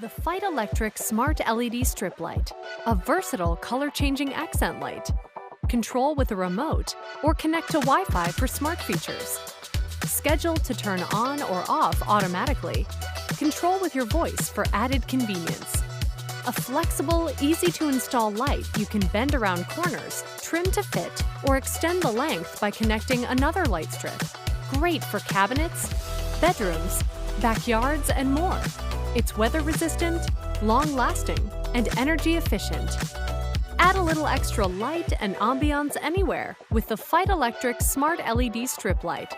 The Feit Electric Smart LED Strip Light, a versatile color-changing accent light. Control with a remote or connect to Wi-Fi for smart features. Scheduled to turn on or off automatically. Control with your voice for added convenience. A flexible, easy-to-install light you can bend around corners, trim to fit, or extend the length by connecting another light strip. Great for cabinets, bedrooms, backyards, and more. It's weather-resistant, long-lasting, and energy-efficient. Add a little extra light and ambiance anywhere with the Feit Electric Smart LED Strip Light.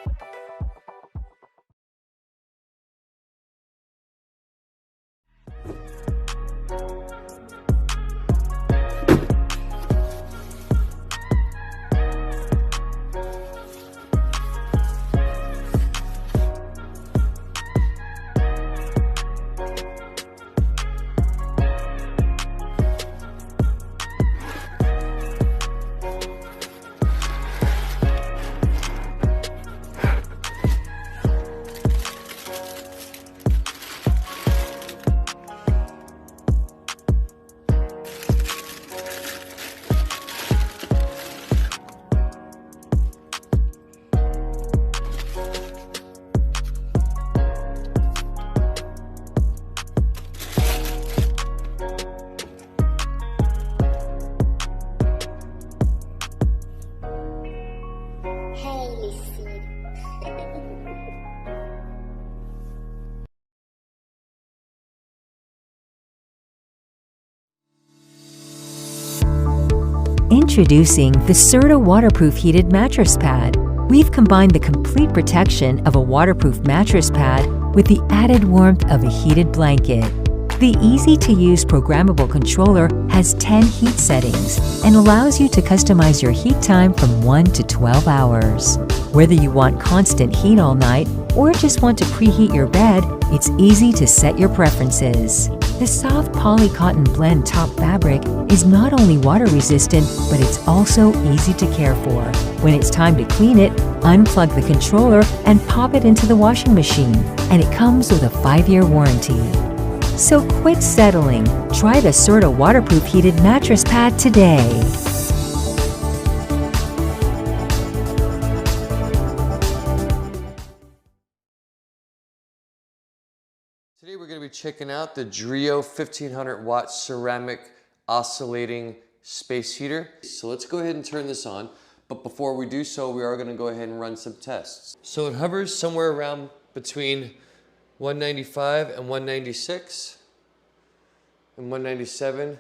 Introducing the Serta Waterproof Heated Mattress Pad. We've combined the complete protection of a waterproof mattress pad with the added warmth of a heated blanket. The easy-to-use programmable controller has 10 heat settings and allows you to customize your heat time from 1 to 12 hours. Whether you want constant heat all night or just want to preheat your bed, it's easy to set your preferences. The soft poly cotton blend top fabric is not only water resistant, but it's also easy to care for. When it's time to clean it, unplug the controller and pop it into the washing machine, and it comes with a 5-year warranty. So quit settling. Try the Serta Waterproof Heated Mattress Pad today. Today we're going to be checking out the Drio 1500 watt ceramic oscillating space heater. So let's go ahead and turn this on. But before we do so, we are going to go ahead and run some tests. So it hovers somewhere around between 195 and 196 and 197,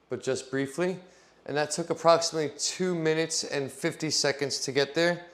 but just briefly. And that took approximately 2 minutes and 50 seconds to get there.